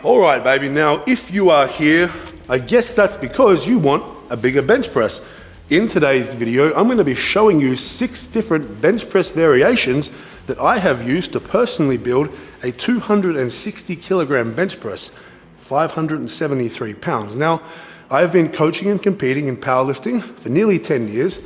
All right, baby. Now, if you are here, I guess that's because you want a bigger bench press. In today's video, I'm going to be showing you 6 different bench press variations that I have used to personally build a 260 kilogram bench press, 573 pounds. Now, I've been coaching and competing in powerlifting for nearly 10 years,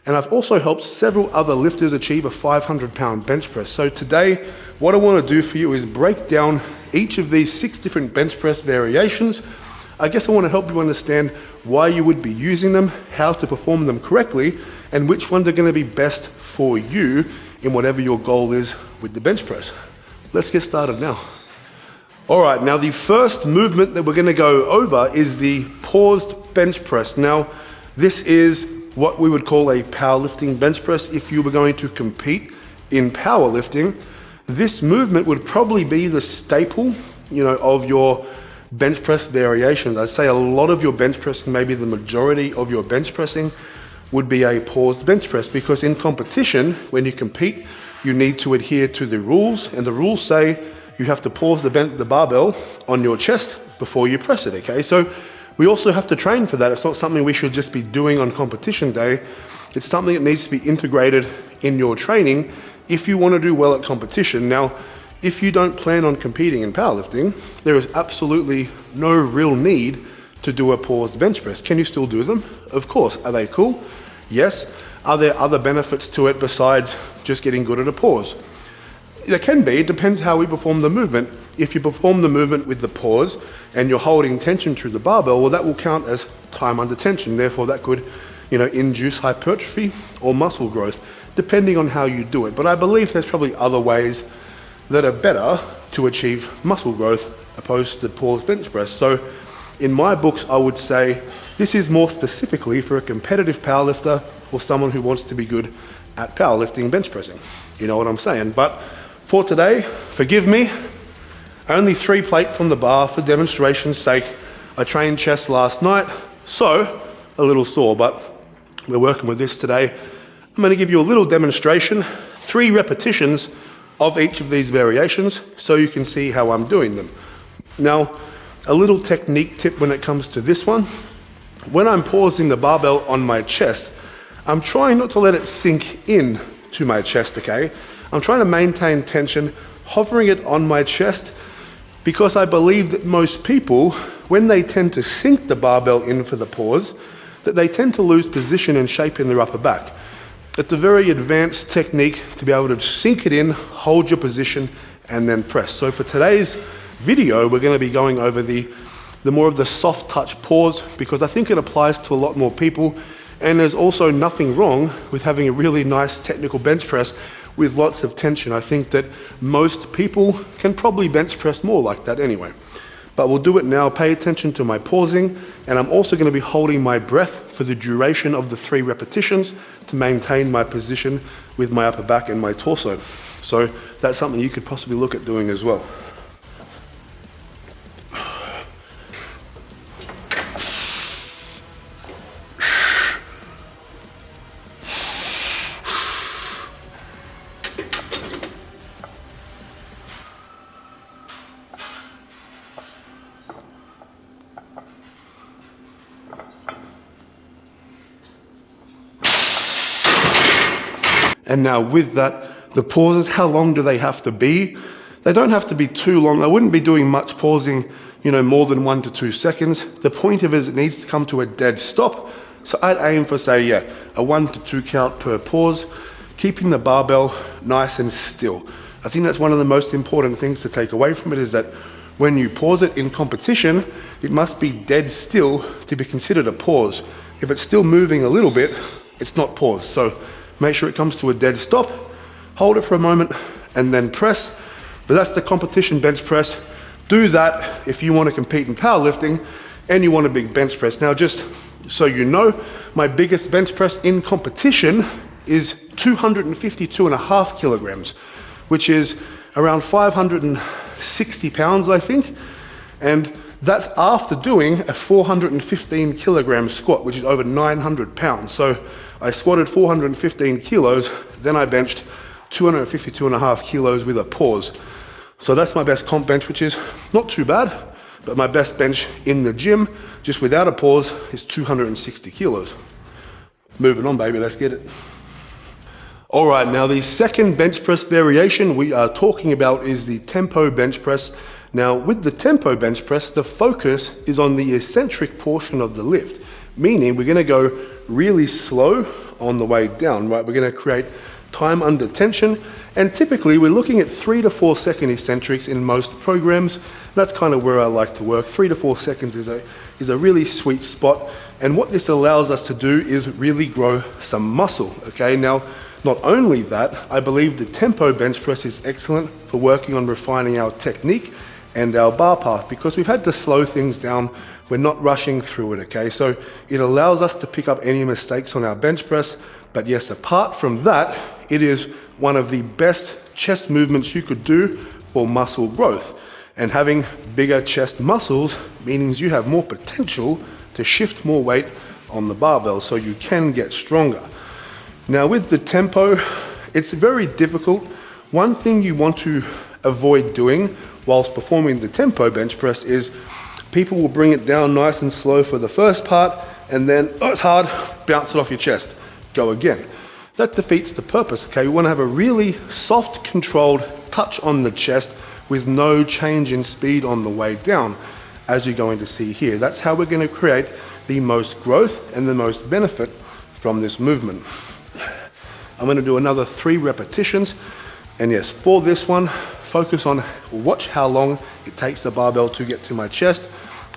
and I've also helped several other lifters achieve a 500-pound bench press. So today, what I want to do for you is break down each of these 6 different bench press variations. I guess I want to help you understand why you would be using them, how to perform them correctly, and which ones are going to be best for you in whatever your goal is with the bench press. Let's get started now. All right, now the first movement that we're going to go over is the paused bench press. Now, this is what we would call a powerlifting bench press. If you were going to compete in powerlifting, this movement would probably be the staple, of your bench press variations. I'd say a lot of your bench pressing, maybe the majority of your bench pressing, would be a paused bench press, because in competition, when you compete, you need to adhere to the rules, and the rules say you have to pause the barbell on your chest before you press it, okay? So we also have to train for that. It's not something we should just be doing on competition day. It's something that needs to be integrated in your training if you want to do well at competition. Now, if you don't plan on competing in powerlifting, there is absolutely no real need to do a paused bench press. Can you still do them? Of course. Are they cool? Yes. Are there other benefits to it besides just getting good at a pause? There can be. It depends how we perform the movement. If you perform the movement with the pause and you're holding tension through the barbell, well, that will count as time under tension. Therefore, that could, induce hypertrophy or muscle growth, depending on how you do it. But I believe there's probably other ways that are better to achieve muscle growth opposed to the paused bench press. So in my books, I would say this is more specifically for a competitive powerlifter or someone who wants to be good at powerlifting bench pressing. You know what I'm saying? But for today, forgive me, only 3 plates on the bar for demonstration's sake. I trained chest last night, so a little sore, but we're working with this today. I'm going to give you a little demonstration, 3 repetitions of each of these variations so you can see how I'm doing them. Now, a little technique tip when it comes to this one. When I'm pausing the barbell on my chest, I'm trying not to let it sink in to my chest, okay? I'm trying to maintain tension, hovering it on my chest, because I believe that most people, when they tend to sink the barbell in for the pause, that they tend to lose position and shape in their upper back. It's a very advanced technique to be able to sink it in, hold your position, and then press. So for today's video, we're going to be going over the more of the soft touch pause, because I think it applies to a lot more people. And there's also nothing wrong with having a really nice technical bench press with lots of tension. I think that most people can probably bench press more like that anyway. But we'll do it now. Pay attention to my pausing, and I'm also going to be holding my breath for the duration of the 3 repetitions to maintain my position with my upper back and my torso. So that's something you could possibly look at doing as well. And now with that, the pauses, how long do they have to be? They don't have to be too long. I wouldn't be doing much pausing, more than 1 to 2 seconds. The point of it is it needs to come to a dead stop. So I'd aim for, say, a 1 to 2 count per pause, keeping the barbell nice and still. I think that's one of the most important things to take away from it, is that when you pause it in competition, it must be dead still to be considered a pause. If it's still moving a little bit, it's not pause. So make sure it comes to a dead stop, hold it for a moment, and then press. But that's the competition bench press. Do that if you want to compete in powerlifting and you want a big bench press. Now, just so you know, my biggest bench press in competition is 252.5 kilograms, which is around 560 pounds, I think. And that's after doing a 415 kilogram squat, which is over 900 pounds. So I squatted 415 kilos, then I benched 252.5 kilos with a pause. So that's my best comp bench, which is not too bad. but my best bench in the gym, just without a pause, is 260 kilos. Moving on, baby, let's get it. All right, now the second bench press variation we are talking about is the tempo bench press. Now with the tempo bench press, the focus is on the eccentric portion of the lift, meaning we're gonna go really slow on the way down, right? We're gonna create time under tension, and typically we're looking at 3 to 4 second eccentrics in most programs. That's kind of where I like to work. 3 to 4 seconds is a really sweet spot, and what this allows us to do is really grow some muscle, okay? Now, not only that, I believe the tempo bench press is excellent for working on refining our technique and our bar path, because we've had to slow things down. We're not rushing through it, okay? So it allows us to pick up any mistakes on our bench press. But yes, apart from that, it is one of the best chest movements you could do for muscle growth. And having bigger chest muscles means you have more potential to shift more weight on the barbell, so you can get stronger. Now with the tempo, it's very difficult. One thing you want to avoid doing whilst performing the tempo bench press is people will bring it down nice and slow for the first part, and then, oh, it's hard, bounce it off your chest, go again. That defeats the purpose, okay? We want to have a really soft, controlled touch on the chest with no change in speed on the way down, as you're going to see here. That's how we're going to create the most growth and the most benefit from this movement. I'm going to do another 3 repetitions, and yes, for this one, focus on, watch how long it takes the barbell to get to my chest,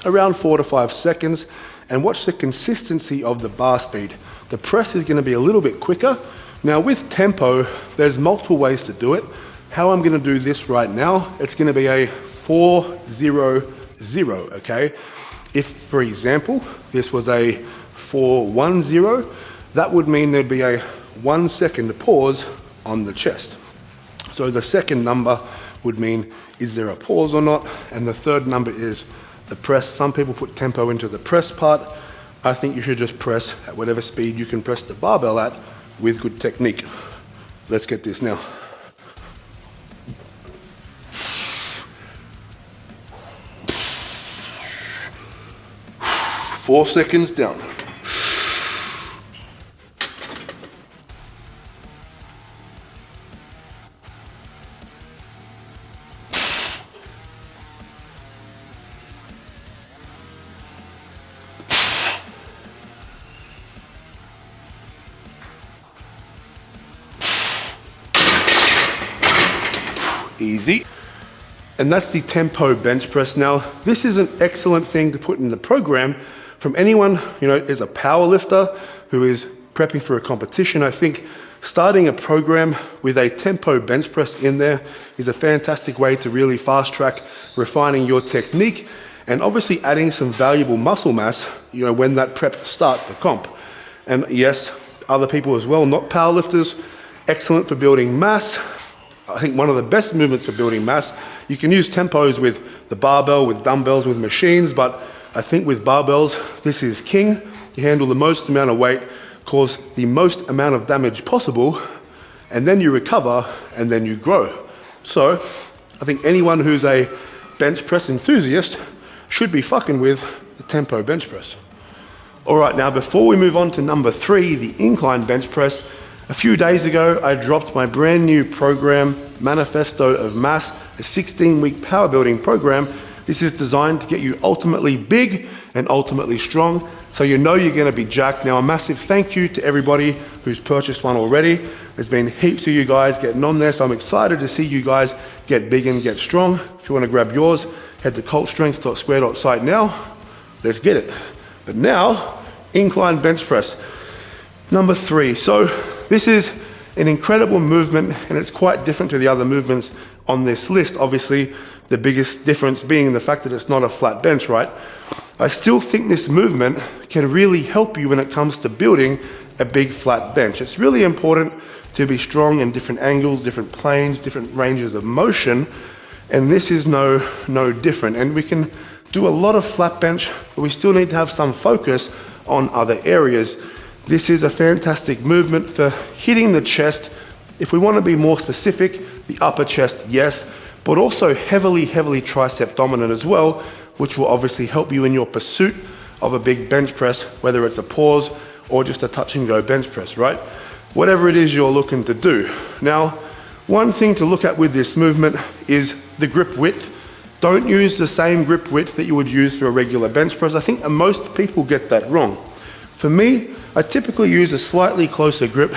around 4 to 5 seconds, and watch the consistency of the bar speed. The press is going to be a little bit quicker. Now with tempo, there's multiple ways to do it. How I'm going to do this right now, it's going to be a 4-0-0, okay? If, for example, this was a 4-1-0, that would mean there'd be a 1 second pause on the chest. So the second number would mean, is there a pause or not? And the third number is the press. Some people put tempo into the press part. I think you should just press at whatever speed you can press the barbell at with good technique. Let's get this now. Four seconds down. Easy. And that's the tempo bench press. Now, this is an excellent thing to put in the program from anyone, is a power lifter who is prepping for a competition. I think starting a program with a tempo bench press in there is a fantastic way to really fast track refining your technique and obviously adding some valuable muscle mass, when that prep starts for comp. And yes, other people as well, not power lifters, excellent for building mass. I think one of the best movements for building mass. You can use tempos with the barbell, with dumbbells, with machines, but I think with barbells, this is king. You handle the most amount of weight, cause the most amount of damage possible, and then you recover, and then you grow. So I think anyone who's a bench press enthusiast should be fucking with the tempo bench press. All right, now before we move on to number 3, the incline bench press, a few days ago, I dropped my brand new program, Manifesto of Mass, a 16-week power building program. This is designed to get you ultimately big and ultimately strong, so you're gonna be jacked. Now, a massive thank you to everybody who's purchased one already. There's been heaps of you guys getting on there, so I'm excited to see you guys get big and get strong. If you wanna grab yours, head to cultstrength.square.site now. Let's get it. But now, incline bench press. Number 3. So this is an incredible movement, and it's quite different to the other movements on this list. Obviously, the biggest difference being the fact that it's not a flat bench, right? I still think this movement can really help you when it comes to building a big flat bench. It's really important to be strong in different angles, different planes, different ranges of motion, and this is no different. And we can do a lot of flat bench, but we still need to have some focus on other areas. This is a fantastic movement for hitting the chest. If we want to be more specific, the upper chest, yes, but also heavily tricep dominant as well, which will obviously help you in your pursuit of a big bench press, whether it's a pause or just a touch and go bench press, right? Whatever it is you're looking to do. Now, one thing to look at with this movement is the grip width. Don't use the same grip width that you would use for a regular bench press. I think most people get that wrong. For me, I typically use a slightly closer grip.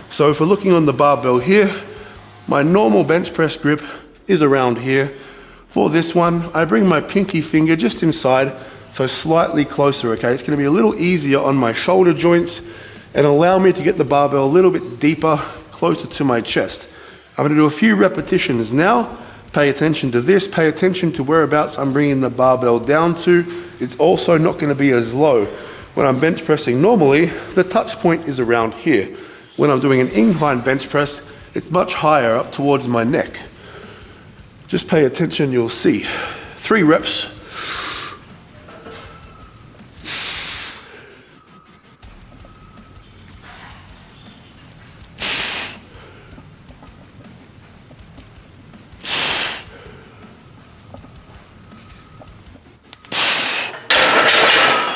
So if we're looking on the barbell here, my normal bench press grip is around here. For this one, I bring my pinky finger just inside, so slightly closer, okay? It's gonna be a little easier on my shoulder joints and allow me to get the barbell a little bit deeper, closer to my chest. I'm gonna do a few repetitions now. Pay attention to this, pay attention to whereabouts I'm bringing the barbell down to. It's also not gonna be as low. When I'm bench pressing normally, the touch point is around here. When I'm doing an incline bench press, it's much higher up towards my neck. Just pay attention, you'll see. 3 reps.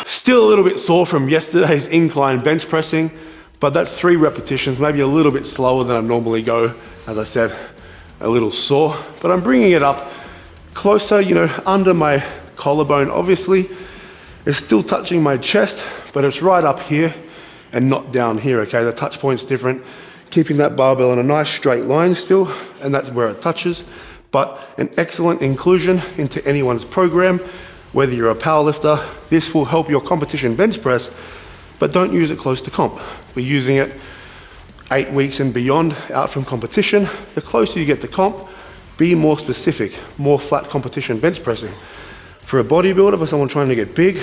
Still a little bit sore from yesterday's incline bench pressing, but that's 3 repetitions, maybe a little bit slower than I normally go. As I said, a little sore, but I'm bringing it up closer, under my collarbone. Obviously, it's still touching my chest, but it's right up here and not down here, okay? The touch point's different. Keeping that barbell in a nice straight line still, and that's where it touches. But an excellent inclusion into anyone's program, whether you're a powerlifter. This will help your competition bench press, but don't use it close to comp. We're using it 8 weeks and beyond out from competition. The closer you get to comp, be more specific, more flat competition bench pressing. For a bodybuilder, for someone trying to get big,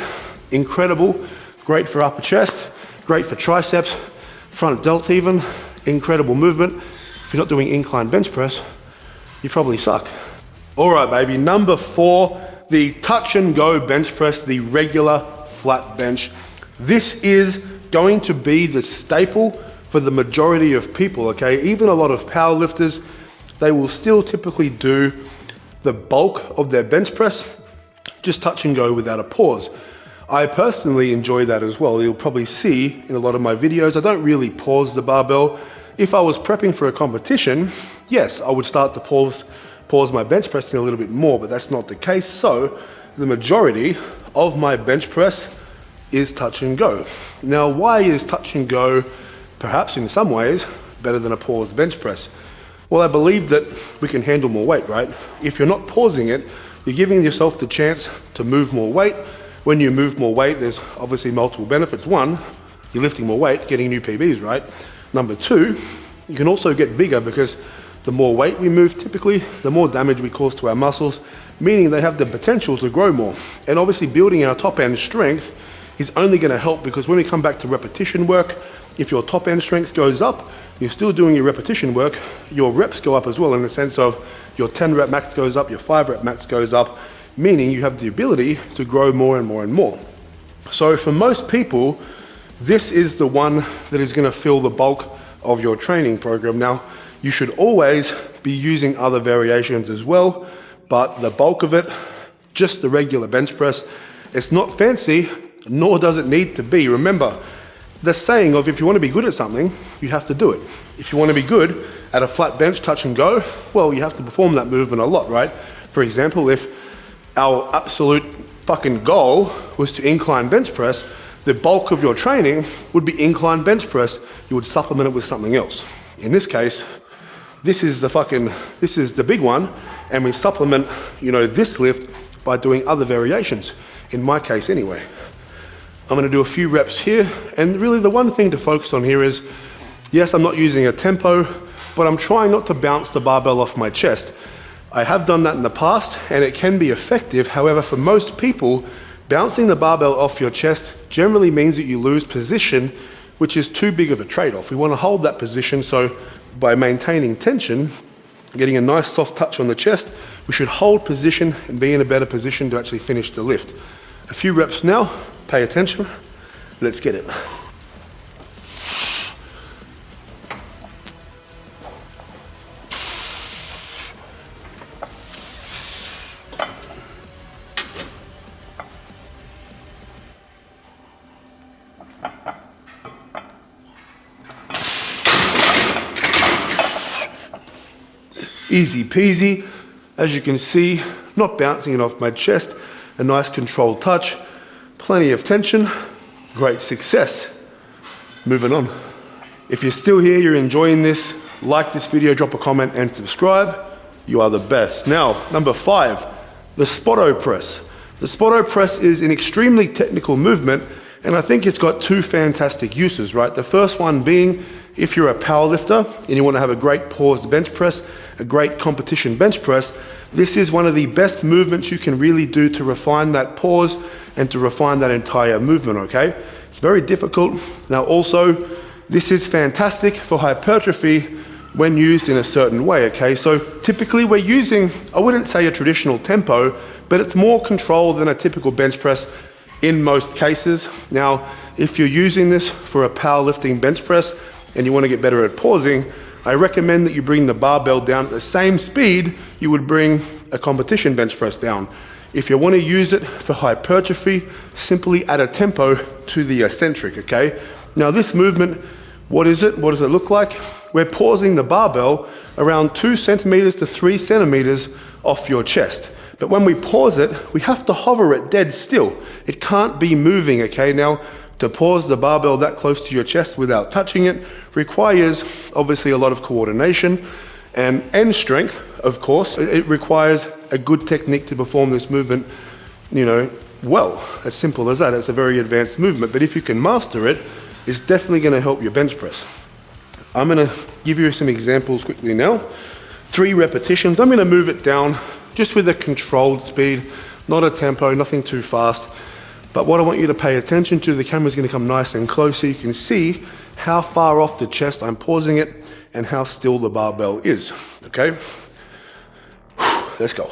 incredible, great for upper chest, great for triceps, front delt even, incredible movement. If you're not doing incline bench press, you probably suck. All right, baby, number 4, the touch and go bench press, the regular flat bench. This is going to be the staple for the majority of people, okay? Even a lot of power lifters, they will still typically do the bulk of their bench press, just touch and go without a pause. I personally enjoy that as well. You'll probably see in a lot of my videos, I don't really pause the barbell. If I was prepping for a competition, yes, I would start to pause my bench pressing a little bit more, but that's not the case. So the majority of my bench press is touch and go. Now, why is touch and go perhaps in some ways better than a paused bench press? Well, I believe that we can handle more weight, right? If you're not pausing it, you're giving yourself the chance to move more weight. When you move more weight, there's obviously multiple benefits. 1, you're lifting more weight, getting new PBs, right? Number 2, you can also get bigger because the more weight we move typically, the more damage we cause to our muscles, meaning they have the potential to grow more. And obviously building our top end strength is only gonna help because when we come back to repetition work, if your top end strength goes up, you're still doing your repetition work, your reps go up as well in the sense of your 10 rep max goes up, your 5 rep max goes up, meaning you have the ability to grow more and more and more. So for most people, this is the one that is gonna fill the bulk of your training program. Now, you should always be using other variations as well, but the bulk of it, just the regular bench press. It's not fancy, nor does it need to be. Remember, the saying of if you want to be good at something, you have to do it. If you want to be good at a flat bench, touch and go, well, you have to perform that movement a lot, right? For example, if our absolute fucking goal was to incline bench press, the bulk of your training would be incline bench press. You would supplement it with something else. In this case, this is the big one, and we supplement, this lift by doing other variations. In my case anyway. I'm gonna do a few reps here, and really the one thing to focus on here is, yes, I'm not using a tempo, but I'm trying not to bounce the barbell off my chest. I have done that in the past, and it can be effective. However, for most people, bouncing the barbell off your chest generally means that you lose position, which is too big of a trade-off. We wanna hold that position, so by maintaining tension, getting a nice soft touch on the chest, we should hold position and be in a better position to actually finish the lift. A few reps now, pay attention, let's get it. Easy peasy. As you can see, not bouncing it off my chest, a nice controlled touch, plenty of tension, great success. Moving on. If you're still here, you're enjoying this, like this video, drop a comment and subscribe. You are the best. Now, number 5, the Spoto Press. The Spoto Press is an extremely technical movement, and I think it's got 2 fantastic uses, right? The first one being, if you're a powerlifter and you want to have a great paused bench press, a great competition bench press, this is one of the best movements you can really do to refine that pause and to refine that entire movement, okay? It's very difficult. Now also, this is fantastic for hypertrophy when used in a certain way, okay? So typically we're using, I wouldn't say a traditional tempo, but it's more controlled than a typical bench press in most cases. Now, if you're using this for a powerlifting bench press and you want to get better at pausing, I recommend that you bring the barbell down at the same speed you would bring a competition bench press down. If you want to use it for hypertrophy, simply add a tempo to the eccentric, okay? Now this movement, what is it? What does it look like? We're pausing the barbell around 2 centimeters to 3 centimeters off your chest. But when we pause it, we have to hover it dead still. It can't be moving, okay? Now, to pause the barbell that close to your chest without touching it requires obviously a lot of coordination and strength, of course. It requires a good technique to perform this movement, you know, well. As simple as that. It's a very advanced movement, but if you can master it, it's definitely going to help your bench press. I'm going to give you some examples quickly now. 3 repetitions. I'm going to move it down just with a controlled speed, not a tempo, nothing too fast. But what I want you to pay attention to, the camera's going to come nice and close so you can see how far off the chest I'm pausing it and how still the barbell is, okay? Let's go.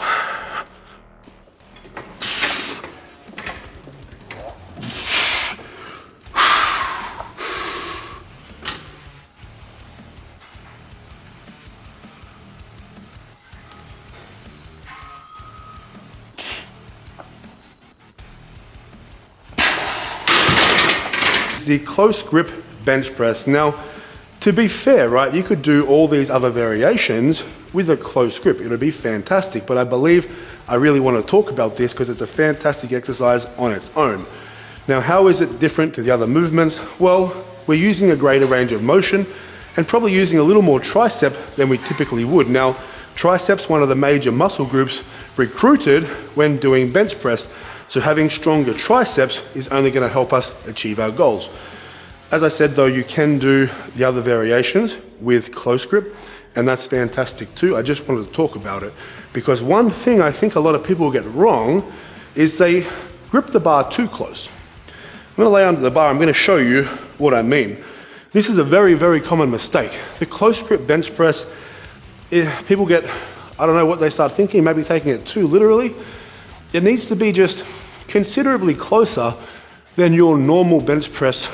The close grip bench press. Now, to be fair, right, you could do all these other variations with a close grip. It would be fantastic, but I believe I really want to talk about this because it's a fantastic exercise on its own. Now, how is it different to the other movements? Well, we're using a greater range of motion and probably using a little more tricep than we typically would. Now, triceps, one of the major muscle groups recruited when doing bench press. So having stronger triceps is only going to help us achieve our goals. As I said though, you can do the other variations with close grip, and that's fantastic too. I just wanted to talk about it because one thing I think a lot of people get wrong is they grip the bar too close. I'm going to lay under the bar. I'm going to show you what I mean. This is a very, very common mistake. The close grip bench press, people get, I don't know what they start thinking, maybe taking it too literally. It needs to be just considerably closer than your normal bench press,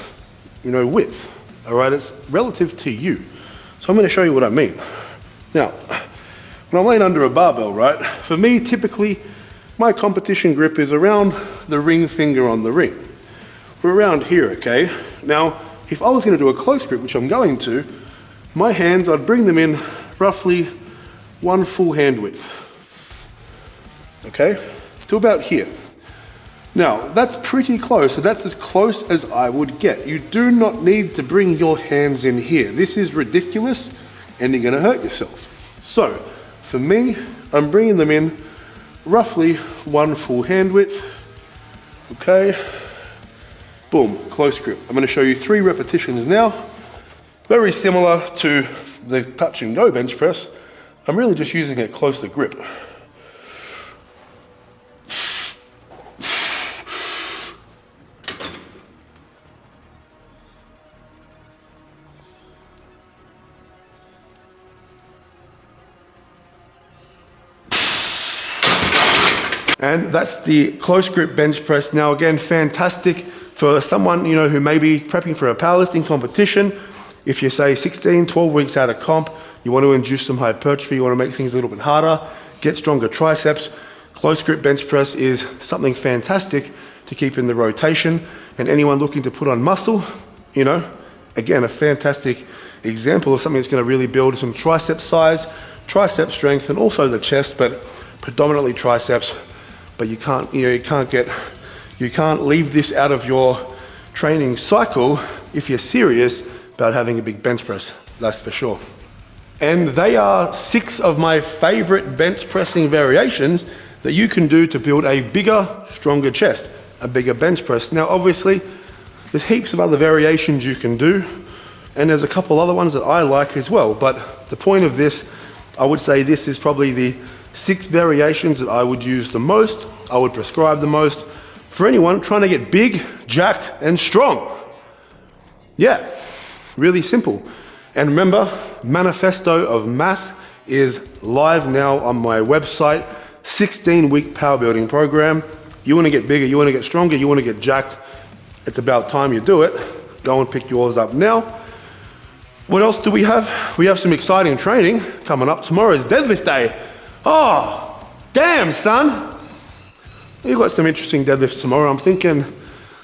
width. All right, it's relative to you. So I'm going to show you what I mean. Now, when I'm laying under a barbell, right, for me, typically, my competition grip is around the ring finger on the ring. We're around here, okay? Now, if I was going to do a close grip, which I'm going to, my hands, I'd bring them in roughly 1 full hand width, okay? To about here. Now, that's pretty close, so that's as close as I would get. You do not need to bring your hands in here. This is ridiculous, and you're gonna hurt yourself. So, for me, I'm bringing them in roughly 1 full hand width, okay? Boom, close grip. I'm gonna show you 3 repetitions now. Very similar to the touch and go bench press. I'm really just using a closer grip. And that's the close grip bench press. Now again, fantastic for someone, who may be prepping for a powerlifting competition. If you're say 16, 12 weeks out of comp, you want to induce some hypertrophy, you want to make things a little bit harder, get stronger triceps. Close grip bench press is something fantastic to keep in the rotation. And anyone looking to put on muscle, again, a fantastic example of something that's going to really build some tricep size, tricep strength and also the chest, but predominantly triceps. But you can't leave this out of your training cycle if you're serious about having a big bench press, that's for sure. And they are 6 of my favorite bench pressing variations that you can do to build a bigger, stronger chest, a bigger bench press. Now, obviously, there's heaps of other variations you can do, and there's a couple other ones that I like as well. But the point of this, I would say this is probably the 6 variations that I would use the most, I would prescribe the most for anyone trying to get big, jacked, and strong. Yeah, really simple. And remember, Manifesto of Mass is live now on my website. 16-week power building program. You want to get bigger, you want to get stronger, you want to get jacked. It's about time you do it. Go and pick yours up now. What else do we have? We have some exciting training coming up. Tomorrow is deadlift day. Oh, damn, son. We've got some interesting deadlifts tomorrow. I'm thinking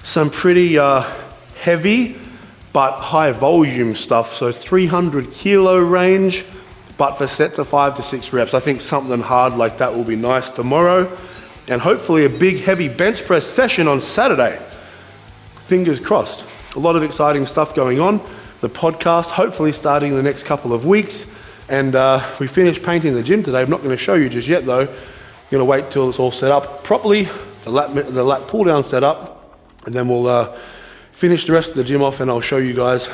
some pretty heavy but high volume stuff. So 300 kilo range, but for sets of 5 to 6 reps. I think something hard like that will be nice tomorrow. And hopefully a big heavy bench press session on Saturday. Fingers crossed. A lot of exciting stuff going on. The podcast hopefully starting in the next couple of weeks. And we finished painting the gym today. I'm not going to show you just yet though. I'm going to wait till it's all set up properly, the lat pull down set up, and then we'll finish the rest of the gym off and I'll show you guys,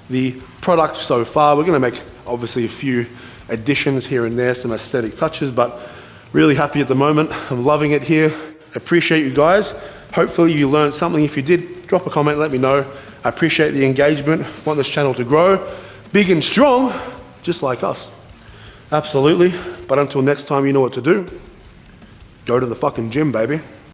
the product so far. We're going to make obviously a few additions here and there, some aesthetic touches, but really happy at the moment. I'm loving it here. Appreciate you guys. Hopefully you learned something. If you did, drop a comment, let me know. I appreciate the engagement. Want this channel to grow big and strong, just like us. Absolutely. But until next time, you know what to do. Go to the fucking gym, baby.